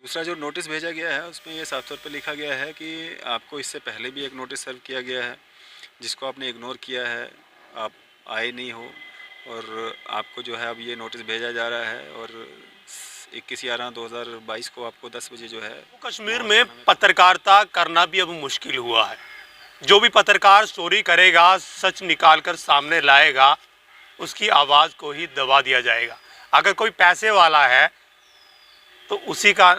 दूसरा जो नोटिस भेजा गया है उसमें ये साफ तौर पे लिखा गया है कि आपको इससे पहले भी एक नोटिस सर्व किया गया है जिसको आपने इग्नोर किया है, आप आए नहीं हो और आपको जो है अब ये नोटिस भेजा जा रहा है और 21/11/2022 को आपको 10 बजे जो है कश्मीर में पत्रकारिता करना भी अब मुश्किल हुआ है। जो भी पत्रकार स्टोरी करेगा, सच निकालकर सामने लाएगा, उसकी आवाज़ को ही दबा दिया जाएगा। अगर कोई पैसे वाला है तो उसी का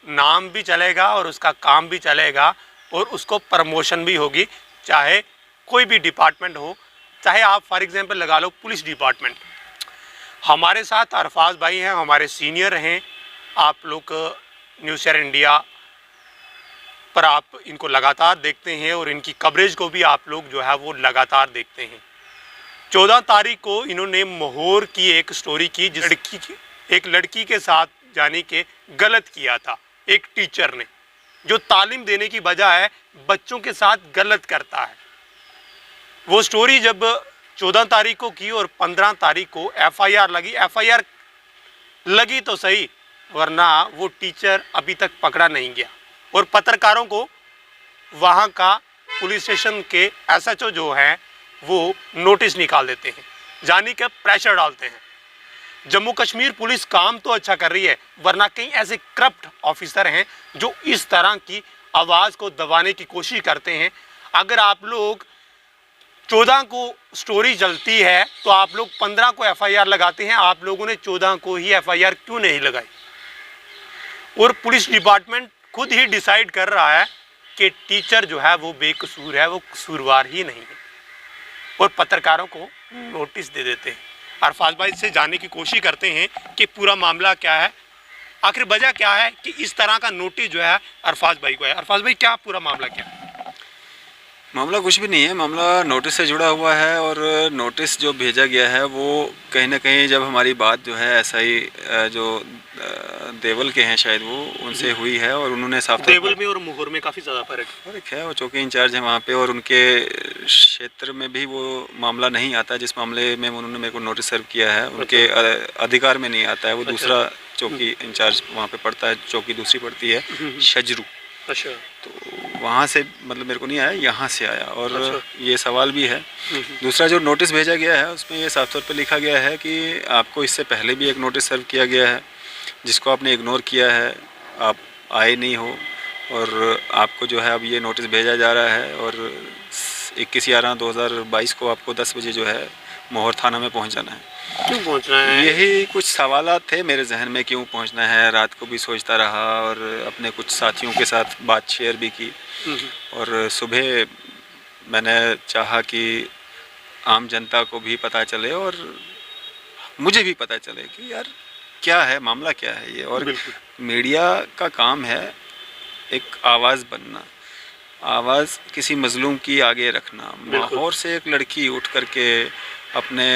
नाम भी चलेगा और उसका काम भी चलेगा और उसको प्रमोशन भी होगी, चाहे कोई भी डिपार्टमेंट हो। चाहे आप फॉर एग्जांपल लगा लो पुलिस डिपार्टमेंट। हमारे साथ अरफाज भाई हैं, हमारे सीनियर हैं। आप लोग न्यूज़ शेयर इंडिया पर आप इनको लगातार देखते हैं और इनकी कवरेज को भी आप लोग जो है वो लगातार देखते हैं। 14 तारीख को इन्होंने मोहर की एक स्टोरी की, जिस एक लड़की के साथ जाने के गलत किया था। एक टीचर ने जो तालीम देने की बजाय बच्चों के साथ गलत करता है। वो स्टोरी जब 14 तारीख को की और 15 तारीख को एफआईआर लगी। एफआईआर लगी तो सही, वरना वो टीचर अभी तक पकड़ा नहीं गया और पत्रकारों को वहाँ का पुलिस स्टेशन के एसएचओ जो हैं वो नोटिस निकाल देते हैं, जानी के प्रेशर डालते हैं। जम्मू कश्मीर पुलिस काम तो अच्छा कर रही है, वरना कई ऐसे करप्ट ऑफिसर हैं जो इस तरह की आवाज़ को दबाने की कोशिश करते हैं। अगर आप लोग 14 को स्टोरी चलती है तो आप लोग 15 को एफआईआर लगाते हैं। आप लोगों ने 14 को ही एफआईआर क्यों नहीं लगाई? और पुलिस डिपार्टमेंट खुद ही डिसाइड कर रहा है कि टीचर जो है वो बेकसूर है, वो कसूरवार ही नहीं है, और पत्रकारों को नोटिस दे देते हैं। अरफाज भाई से जानने की कोशिश करते हैं कि पूरा मामला क्या है, आखिर वजह क्या है कि इस तरह का नोटिस जो है अरफाज भाई को है। अरफाज भाई, क्या पूरा मामला क्या है? मामला कुछ भी नहीं है, मामला नोटिस से जुड़ा हुआ है और नोटिस जो भेजा गया है वो कहीं ना कहीं जब हमारी बात जो है एसआई जो देवल के हैं शायद वो उनसे हुई है और उन्होंने साफ देवल में और मोहर में काफ़ी ज़्यादा फर्क है। वो चौकी इंचार्ज हैं वहाँ पे और उनके क्षेत्र में भी वो मामला नहीं आता जिस मामले में उन्होंने मेरे को नोटिस सर्व किया है, उनके अधिकार में नहीं आता है। वो दूसरा चौकी इंचार्ज वहाँ पे पड़ता है, चौकी दूसरी पड़ती है शजरू। अच्छा, तो वहाँ से मतलब मेरे को नहीं आया, यहाँ से आया और ये सवाल भी है। दूसरा जो नोटिस भेजा गया है उसमें ये साफ तौर पे लिखा गया है कि आपको इससे पहले भी एक नोटिस सर्व किया गया है जिसको आपने इग्नोर किया है, आप आए नहीं हो और आपको जो है अब ये नोटिस भेजा जा रहा है और 21/11/2022 को आपको 10 बजे जो है मोहर थाना में पहुँच जाना है। क्यों पहुंचना है? यही कुछ सवालात थे मेरे जहन में, क्यों पहुंचना है। रात को भी सोचता रहा और अपने कुछ साथियों के साथ बात शेयर भी की और सुबह मैंने चाहा कि आम जनता को भी पता चले और मुझे भी पता चले कि यार क्या है, मामला क्या है ये। और मीडिया का काम है एक आवाज़ बनना, आवाज़ किसी मजलूम की आगे रखना। माहौर से एक लड़की उठ करके अपने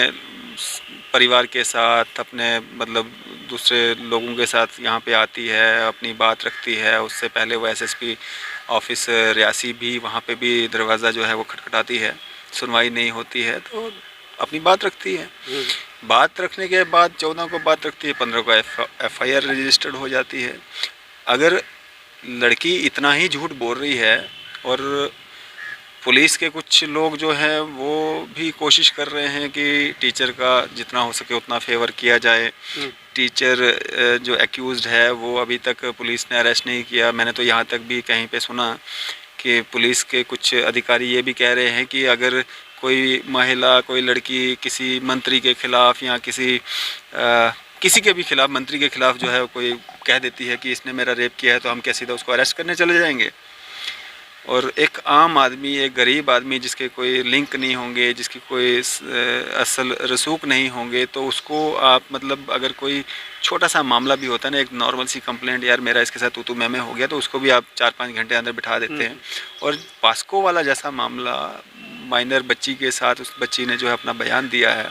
परिवार के साथ, अपने मतलब दूसरे लोगों के साथ यहाँ पे आती है, अपनी बात रखती है। उससे पहले वो एसएसपी ऑफिस रियासी भी वहाँ पे भी दरवाज़ा जो है वो खटखटाती है, सुनवाई नहीं होती है तो अपनी बात रखती है। बात रखने के बाद 14 को बात रखती है, 15 को एफआईआर रजिस्टर्ड हो जाती है। अगर लड़की इतना ही झूठ बोल रही है और पुलिस के कुछ लोग जो हैं वो भी कोशिश कर रहे हैं कि टीचर का जितना हो सके उतना फेवर किया जाए। टीचर जो एक्यूज्ड है वो अभी तक पुलिस ने अरेस्ट नहीं किया। मैंने तो यहाँ तक भी कहीं पे सुना कि पुलिस के कुछ अधिकारी ये भी कह रहे हैं कि अगर कोई महिला, कोई लड़की किसी मंत्री के खिलाफ़ या किसी के भी खिलाफ़, मंत्री के खिलाफ़ जो है कोई कह देती है कि इसने मेरा रेप किया है तो हम क्या सीधा उसको अरेस्ट करने चले जाएंगे। और एक आम आदमी, एक गरीब आदमी जिसके कोई लिंक नहीं होंगे, जिसकी कोई असल रसूख नहीं होंगे, तो उसको आप मतलब अगर कोई छोटा सा मामला भी होता है ना, एक नॉर्मल सी कंप्लेंट, यार मेरा इसके साथ तू मैं हो गया, तो उसको भी आप 4-5 घंटे अंदर बिठा देते हैं। और पास्को वाला जैसा मामला, माइनर बच्ची के साथ उस बच्ची ने जो है अपना बयान दिया है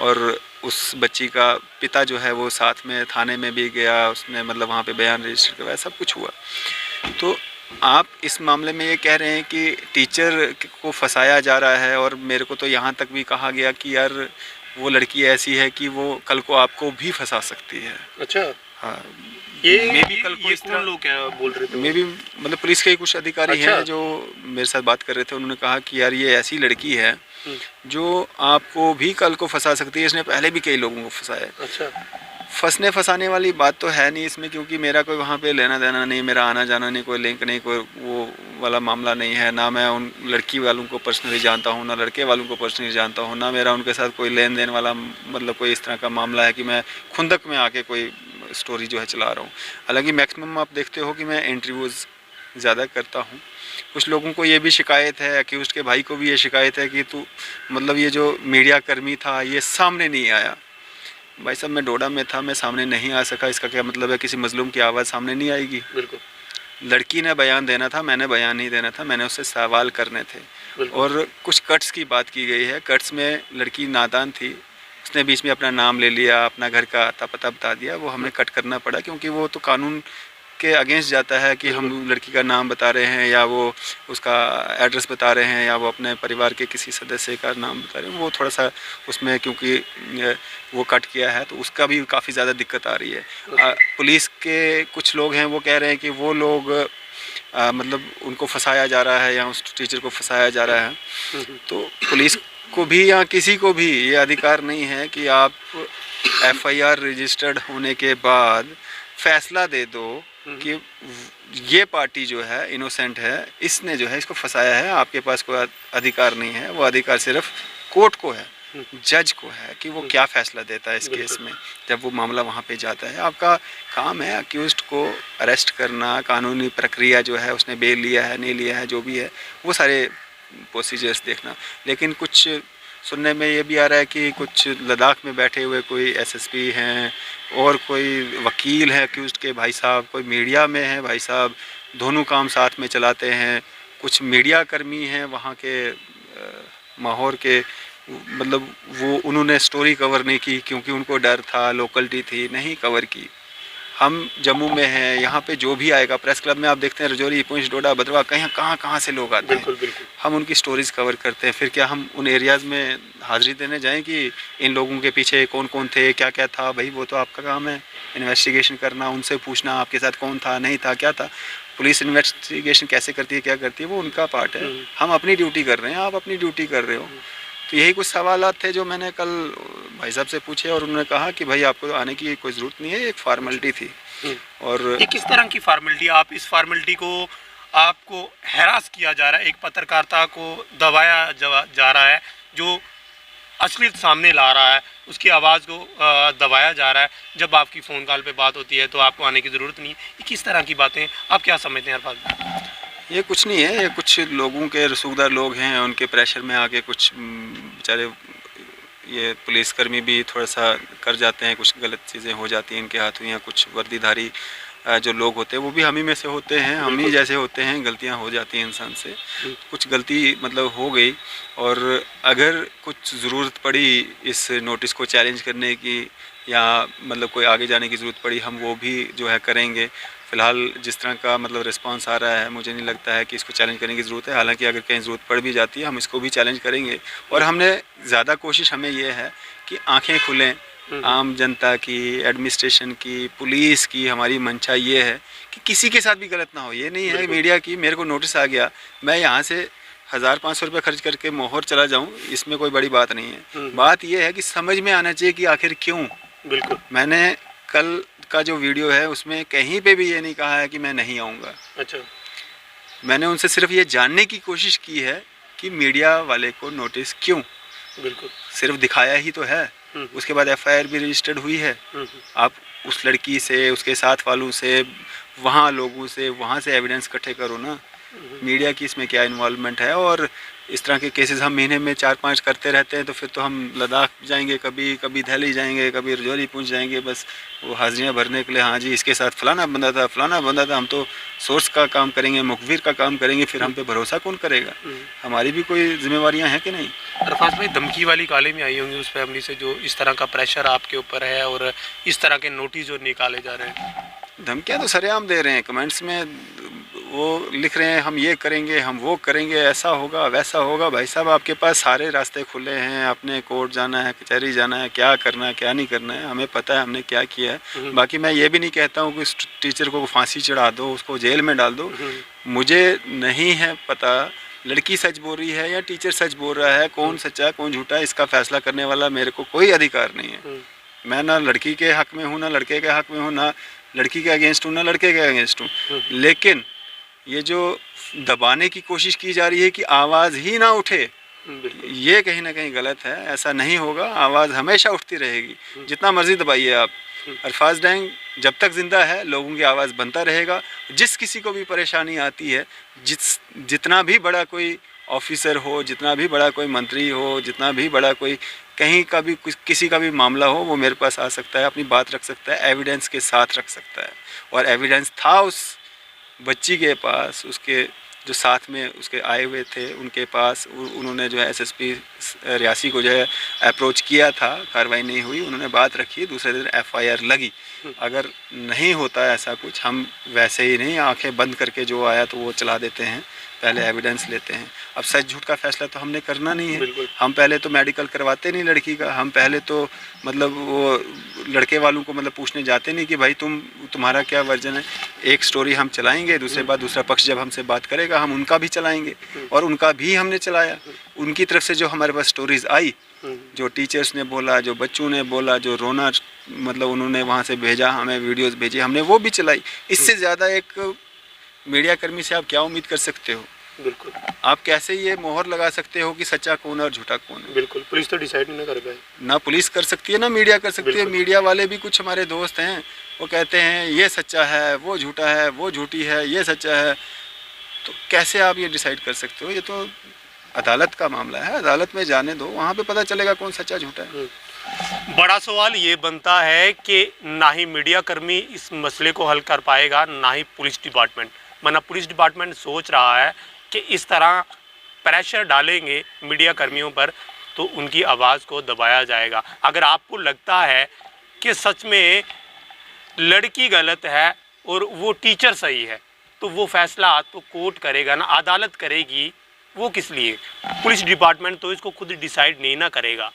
और उस बच्ची का पिता जो है वो साथ में थाने में भी गया, उसने मतलब वहाँ पे बयान रजिस्टर करवाया, सब कुछ हुआ। तो आप इस मामले में ये कह रहे हैं कि टीचर को फंसाया जा रहा है और मेरे को तो यहाँ तक भी कहा गया कि यार वो लड़की ऐसी है कि वो कल को आपको भी फंसा सकती है। अच्छा। हाँ, मैं भी कल को ये इस कौन तरह लोग क्या बोल रहे थे? मैं भी मतलब पुलिस के ही कुछ अधिकारी अच्छा। हैं जो मेरे साथ बात कर रहे थे। उन्होंने कहा कि यार ये ऐसी लड़की है जो आपको भी कल को फंसा सकती है, इसने पहले भी कई लोगों को फंसाया है। अच्छा। फंसने फंसाने वाली बात तो है नहीं इसमें, क्योंकि मेरा कोई वहाँ पे लेना देना नहीं, मेरा आना जाना नहीं, कोई लिंक नहीं, कोई वो वाला मामला नहीं है। ना मैं उन लड़की वालों को पर्सनली जानता हूँ, ना लड़के वालों को पर्सनली जानता हूँ, ना मेरा उनके साथ कोई लेन देन वाला मतलब कोई इस तरह का मामला है कि मैं खुंदक में आके कोई स्टोरी जो है चला रहा हूँ। हालांकि मैक्सिमम आप देखते हो कि मैं इंटरव्यूज़ ज़्यादा करता हूँ। कुछ लोगों को ये भी शिकायत है, अक्यूज़्ड के भाई को भी ये शिकायत है कि तू मतलब ये जो मीडिया कर्मी था ये सामने नहीं आया। भाई साहब मैं डोडा में था, मैं सामने नहीं आ सका, इसका क्या मतलब है? किसी मजलूम की आवाज़ सामने नहीं आएगी? बिल्कुल। लड़की ने बयान देना था, मैंने बयान नहीं देना था, मैंने उससे सवाल करने थे। बिल्कुल। और कुछ कट्स की बात की गई है। कट्स में लड़की नादान थी, उसने बीच में अपना नाम ले लिया, अपना घर का अता पता बता दिया, वो हमें कट करना पड़ा क्योंकि वो तो कानून के अगेंस्ट जाता है कि हम लड़की का नाम बता रहे हैं या वो उसका एड्रेस बता रहे हैं या वो अपने परिवार के किसी सदस्य का नाम बता रहे हैं। वो थोड़ा सा उसमें क्योंकि वो कट किया है तो उसका भी काफ़ी ज़्यादा दिक्कत आ रही है। पुलिस के कुछ लोग हैं वो कह रहे हैं कि वो लोग मतलब उनको फंसाया जा रहा है या उस टीचर को फंसाया जा रहा है। तो पुलिस को भी या किसी को भी ये अधिकार नहीं है कि आप एफआईआर रजिस्टर्ड होने के बाद फैसला दे दो कि ये पार्टी जो है इनोसेंट है, इसने जो है इसको फंसाया है। आपके पास कोई अधिकार नहीं है, वो अधिकार सिर्फ कोर्ट को है, जज को है कि वो क्या फैसला देता है इस केस में जब वो मामला वहाँ पे जाता है। आपका काम है अक्यूज्ड को अरेस्ट करना, कानूनी प्रक्रिया जो है उसने बेल लिया है नहीं लिया है जो भी है वो सारे प्रोसीजर्स देखना। लेकिन कुछ सुनने में ये भी आ रहा है कि कुछ लद्दाख में बैठे हुए कोई एसएसपी हैं और कोई वकील हैं अक्यूज्ड के भाई साहब, कोई मीडिया में है भाई साहब, दोनों काम साथ में चलाते हैं। कुछ मीडिया कर्मी हैं वहाँ के माहौर के, मतलब वो उन्होंने स्टोरी कवर नहीं की क्योंकि उनको डर था, लोकलिटी थी, नहीं कवर की। हम जम्मू में हैं, यहाँ पे जो भी आएगा प्रेस क्लब में आप देखते हैं रजौरी, पुंछ, डोडा, भद्रवाह, कहाँ से लोग आते हैं। बिल्कुल। हम उनकी स्टोरीज़ कवर करते हैं। फिर क्या हम उन एरियाज़ में हाज़िरी देने जाएं कि इन लोगों के पीछे कौन कौन थे, क्या क्या था? भाई वो तो आपका काम है इन्वेस्टिगेशन करना, उनसे पूछना आपके साथ कौन था, नहीं था, क्या था। पुलिस इन्वेस्टिगेशन कैसे करती है, क्या करती है, वो उनका पार्ट है। हम अपनी ड्यूटी कर रहे हैं, आप अपनी ड्यूटी कर रहे हो। तो यही कुछ सवालात थे जो मैंने कल भाई साहब से पूछे और उन्होंने कहा कि भाई आपको तो आने की कोई ज़रूरत नहीं है, एक फार्मेलिटी थी। और ये किस तरह की फार्मेलिटी? आप इस फार्मेलिटी को आपको हैरास किया जा रहा है, एक पत्रकारिता को दबाया जा रहा है, जो असलियत सामने ला रहा है उसकी आवाज़ को दबाया जा रहा है। जब आपकी फ़ोन कॉल पे बात होती है तो आपको आने की ज़रूरत नहीं है। ये किस तरह की बातें, आप क्या समझते हैं हर बात? ये कुछ नहीं है, ये कुछ लोगों के रसूखदार लोग हैं, उनके प्रेशर में आके कुछ बेचारे ये पुलिसकर्मी भी थोड़ा सा कर जाते हैं, कुछ गलत चीज़ें हो जाती हैं इनके हाथों, या कुछ वर्दीधारी जो लोग होते हैं वो भी हम ही में से होते हैं, हम ही जैसे होते हैं, गलतियां हो जाती हैं इंसान से। कुछ गलती मतलब हो गई और अगर कुछ ज़रूरत पड़ी इस नोटिस को चैलेंज करने की या मतलब कोई आगे जाने की ज़रूरत पड़ी, हम वो भी जो है करेंगे। फ़िलहाल जिस तरह का मतलब रिस्पांस आ रहा है मुझे नहीं लगता है कि इसको चैलेंज करने की ज़रूरत है। हालांकि अगर कहीं ज़रूरत पड़ भी जाती है हम इसको भी चैलेंज करेंगे। और हमने ज़्यादा कोशिश हमें ये है कि आंखें खुलें आम जनता की, एडमिनिस्ट्रेशन की, पुलिस की। हमारी मंशा ये है कि किसी के साथ भी गलत ना हो। ये नहीं है मीडिया की मेरे को नोटिस आ गया मैं यहाँ से 1500 रुपये खर्च करके मोहर चला जाऊँ, इसमें कोई बड़ी बात नहीं है। बात ये है कि समझ में आना चाहिए कि आखिर क्यों। बिल्कुल। मैंने कल का जो वीडियो है उसमें कहीं पे भी ये नहीं कहा है कि मैं नहीं आऊँगा। अच्छा। मैंने उनसे सिर्फ ये जानने की कोशिश की है कि मीडिया वाले को नोटिस क्यों। बिल्कुल। सिर्फ दिखाया ही तो है, उसके बाद एफआईआर भी रजिस्टर्ड हुई है। आप उस लड़की से, उसके साथ वालों से, वहाँ लोगों से, वहाँ से एविडेंस इकट्ठे करो ना। मीडिया की इसमें क्या इन्वॉल्वमेंट है? और इस तरह के केसेस हम महीने में 4-5 करते रहते हैं तो फिर तो हम लद्दाख जाएंगे, कभी दिल्ली जाएंगे, कभी रजौरी पहुंच जाएंगे, बस वो हाजिरियाँ भरने के लिए। हाँ जी इसके साथ फलाना बंदा था, फलाना बंदा था। हम तो सोर्स का काम करेंगे, मुखबिर का काम करेंगे, फिर हम पे भरोसा कौन करेगा? हमारी भी कोई जिम्मेवारियाँ हैं कि नहीं? अरफाज भाई, धमकी वाली कालें में आई होंगी उस फैमिली से जो इस तरह का प्रेशर आपके ऊपर है और इस तरह के नोटिस जो निकाले जा रहे हैं? धमकियाँ तो सरेआम दे रहे हैं। कमेंट्स में वो लिख रहे हैं हम ये करेंगे, हम वो करेंगे, ऐसा होगा वैसा होगा। भाई साहब आपके पास सारे रास्ते खुले हैं, अपने कोर्ट जाना है, कचहरी जाना है, क्या करना है क्या नहीं करना है हमें पता है, हमने क्या किया है। बाकी मैं ये भी नहीं कहता हूँ कि उस टीचर को फांसी चढ़ा दो, उसको जेल में डाल दो। मुझे नहीं है पता लड़की सच बोल रही है या टीचर सच बोल रहा है, कौन सच्चा है कौन झूठा है, इसका फैसला करने वाला मेरे को कोई अधिकार नहीं है। मैं ना लड़की के हक में हूँ ना लड़के के हक में हूँ, ना लड़की के अगेंस्ट हूँ ना लड़के के अगेंस्ट हूँ। लेकिन ये जो दबाने की कोशिश की जा रही है कि आवाज़ ही ना उठे, ये कहीं ना कहीं गलत है। ऐसा नहीं होगा, आवाज़ हमेशा उठती रहेगी, जितना मर्जी दबाइए आप। अल्फाज डैंग जब तक ज़िंदा है लोगों की आवाज़ बनता रहेगा। जिस किसी को भी परेशानी आती है, जितना भी बड़ा कोई ऑफिसर हो, जितना भी बड़ा कोई मंत्री हो, जितना भी बड़ा कोई कहीं का भी किसी का भी मामला हो, वो मेरे पास आ सकता है, अपनी बात रख सकता है, एविडेंस के साथ रख सकता है। और एविडेंस था उस बच्ची के पास, उसके जो साथ में उसके आए हुए थे उनके पास। उन्होंने जो है एसएसपी रियासी को जो है अप्रोच किया था, कार्रवाई नहीं हुई, उन्होंने बात रखी, दूसरे दिन एफआईआर लगी। अगर नहीं होता ऐसा कुछ, हम वैसे ही नहीं आंखें बंद करके जो आया तो वो चला देते हैं, पहले एविडेंस लेते हैं। अब सच झूठ का फैसला तो हमने करना नहीं है। हम पहले तो मेडिकल करवाते नहीं लड़की का, हम पहले तो मतलब वो लड़के वालों को मतलब पूछने जाते नहीं कि भाई तुम्हारा क्या वर्जन है। एक स्टोरी हम चलाएंगे, दूसरे बाद दूसरा पक्ष जब हमसे बात करेगा हम उनका भी चलाएंगे, और उनका भी हमने चलाया। उनकी तरफ से जो हमारे पास स्टोरीज आई, जो टीचर्स ने बोला, जो बच्चों ने बोला, जो रोना मतलब उन्होंने वहाँ से भेजा, हमें वीडियोस भेजी, हमने वो भी चलाई। इससे ज़्यादा एक मीडिया कर्मी से आप क्या उम्मीद कर सकते हो? बिल्कुल। आप कैसे ये मोहर लगा सकते हो कि सच्चा कौन है और झूठा कौन है? बिल्कुल, पुलिस तो डिसाइड नहीं कर पाए। ना पुलिस कर सकती है ना मीडिया कर सकती है। मीडिया वाले भी कुछ हमारे दोस्त हैं, वो कहते हैं ये सच्चा है, वो झूठा है, वो झूठी है, ये सच्चा है। तो कैसे आप ये डिसाइड कर सकते हो? ये तो अदालत का मामला है, अदालत में जाने दो, वहाँ पे पता चलेगा कौन सच्चा झूठा है। बड़ा सवाल ये बनता है कि ना ही मीडिया कर्मी इस मसले को हल कर पाएगा, ना ही पुलिस डिपार्टमेंट। वरना पुलिस डिपार्टमेंट सोच रहा है कि इस तरह प्रेशर डालेंगे मीडिया कर्मियों पर तो उनकी आवाज़ को दबाया जाएगा। अगर आपको लगता है कि सच में लड़की गलत है और वो टीचर सही है, तो वो फैसला तो कोर्ट करेगा ना, अदालत करेगी। वो किस लिए? पुलिस डिपार्टमेंट तो इसको खुद डिसाइड नहीं ना करेगा।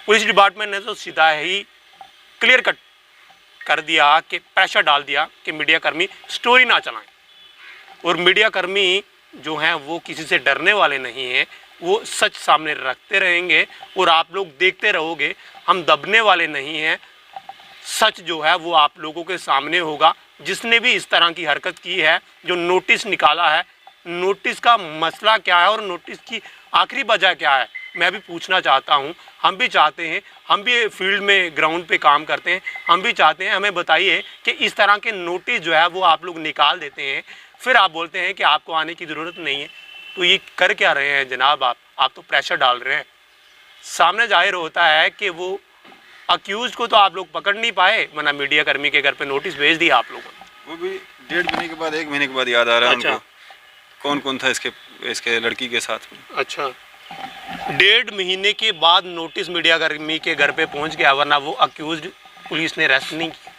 पुलिस डिपार्टमेंट ने तो सीधा ही क्लियर कट कर दिया कि प्रेशर डाल दिया कि मीडिया कर्मी स्टोरी ना चलाएं। और मीडिया कर्मी जो हैं वो किसी से डरने वाले नहीं हैं, वो सच सामने रखते रहेंगे और आप लोग देखते रहोगे। हम दबने वाले नहीं हैं, सच जो है वो आप लोगों के सामने होगा। जिसने भी इस तरह की हरकत की है, जो नोटिस निकाला है, नोटिस का मसला क्या है और नोटिस की आखिरी वजह क्या है, मैं भी पूछना चाहता हूं। हम भी चाहते हैं, हम भी फील्ड में ग्राउंड पे काम करते हैं, हम भी चाहते हैं, हमें बताइए कि इस तरह के नोटिस जो है वो आप लोग निकाल देते हैं, फिर आप बोलते हैं कि आपको आने की ज़रूरत नहीं है। तो ये कर क्या रहे हैं जनाब? आप तो प्रेशर डाल रहे हैं। सामने जाहिर होता है कि वो अक्यूज को तो आप लोग पकड़ नहीं पाए, वरना मीडिया कर्मी के घर पे नोटिस भेज दिया आप लोगों ने। वो भी 1.5 महीने के बाद, 1 महीने के बाद याद आ रहा है अच्छा। उनको कौन कौन था इसके लड़की के साथ में। अच्छा, 1.5 महीने के बाद नोटिस मीडिया कर्मी के घर पे पहुंच गया, वरना वो अक्यूज पुलिस ने अरेस्ट नहीं किया।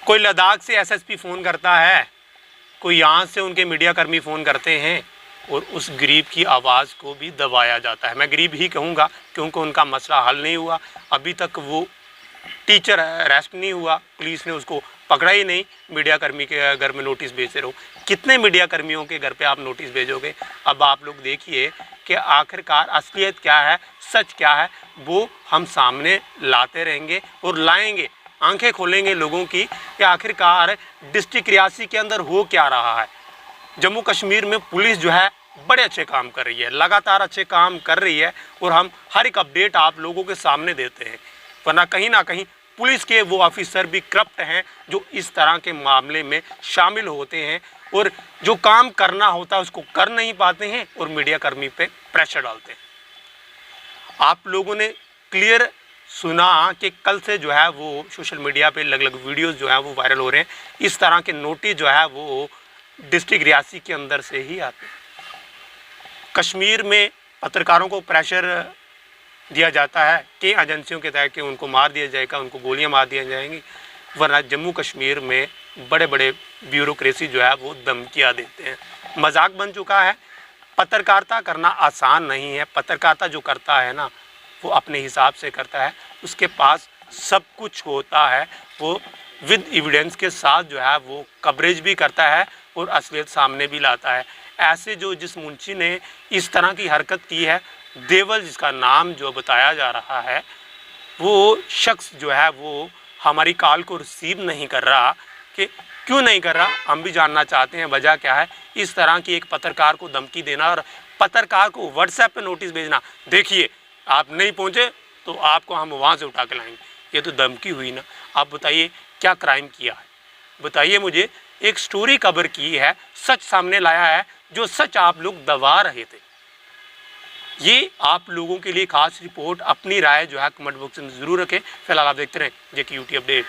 कोई लद्दाख से एसएसपी फ़ोन करता है, कोई यहाँ से उनके मीडिया कर्मी फ़ोन करते हैं और उस गरीब की आवाज़ को भी दबाया जाता है। मैं गरीब ही कहूँगा क्योंकि उनका मसला हल नहीं हुआ। अभी तक वो टीचर अरेस्ट नहीं हुआ, पुलिस ने उसको पकड़ा ही नहीं। मीडिया कर्मी के घर में नोटिस भेजते रहो। कितने मीडिया कर्मियों के घर पे आप नोटिस भेजोगे? अब आप लोग देखिए कि आखिरकार असलियत क्या है, सच क्या है, वो हम सामने लाते रहेंगे और लाएंगे। आंखें खोलेंगे लोगों की कि आखिरकार डिस्ट्रिक्ट रियासी के अंदर हो क्या रहा है। जम्मू कश्मीर में पुलिस जो है बड़े अच्छे काम कर रही है, लगातार अच्छे काम कर रही है और हम हर एक अपडेट आप लोगों के सामने देते हैं। वरना कहीं ना कहीं पुलिस के वो ऑफिसर भी करप्ट हैं जो इस तरह के मामले में शामिल होते हैं और जो काम करना होता है उसको कर नहीं पाते हैं और मीडिया कर्मी पे प्रेशर डालते हैं। आप लोगों ने क्लियर सुना कि कल से जो है वो सोशल मीडिया पे अलग अलग वीडियोस जो है वो वायरल हो रहे हैं। इस तरह के नोटिस जो है वो डिस्ट्रिक्ट रियासी के अंदर से ही आते हैं। कश्मीर में पत्रकारों को प्रेशर दिया जाता है कि एजेंसियों के तहत कि उनको मार दिया जाएगा, उनको गोलियां मार दी जाएंगी। वरना जम्मू कश्मीर में बड़े बड़े ब्यूरोक्रेसी जो है वो धमकियाँ देते हैं। मजाक बन चुका है। पत्रकारिता करना आसान नहीं है। पत्रकारिता जो करता है ना वो अपने हिसाब से करता है, उसके पास सब कुछ होता है, वो विद एविडेंस के साथ जो है वो कवरेज भी करता है और असलियत सामने भी लाता है। ऐसे जो जिस मुंशी ने इस तरह की हरकत की है, देवल जिसका नाम जो बताया जा रहा है, वो शख्स जो है वो हमारी कॉल को रिसीव नहीं कर रहा। कि क्यों नहीं कर रहा हम भी जानना चाहते हैं, वजह क्या है। इस तरह की एक पत्रकार को धमकी देना और पत्रकार को व्हाट्सएप पे नोटिस भेजना, देखिए आप नहीं पहुँचे तो आपको हम वहाँ से उठा के लाएंगे, ये तो धमकी हुई ना। आप बताइए क्या क्राइम किया है, बताइए मुझे। एक स्टोरी कवर की है, सच सामने लाया है, जो सच आप लोग दबा रहे थे। ये आप लोगों के लिए खास रिपोर्ट। अपनी राय जो है कमेंट बॉक्स में ज़रूर रखें। फिलहाल आप देखते रहें JK UT अपडेट।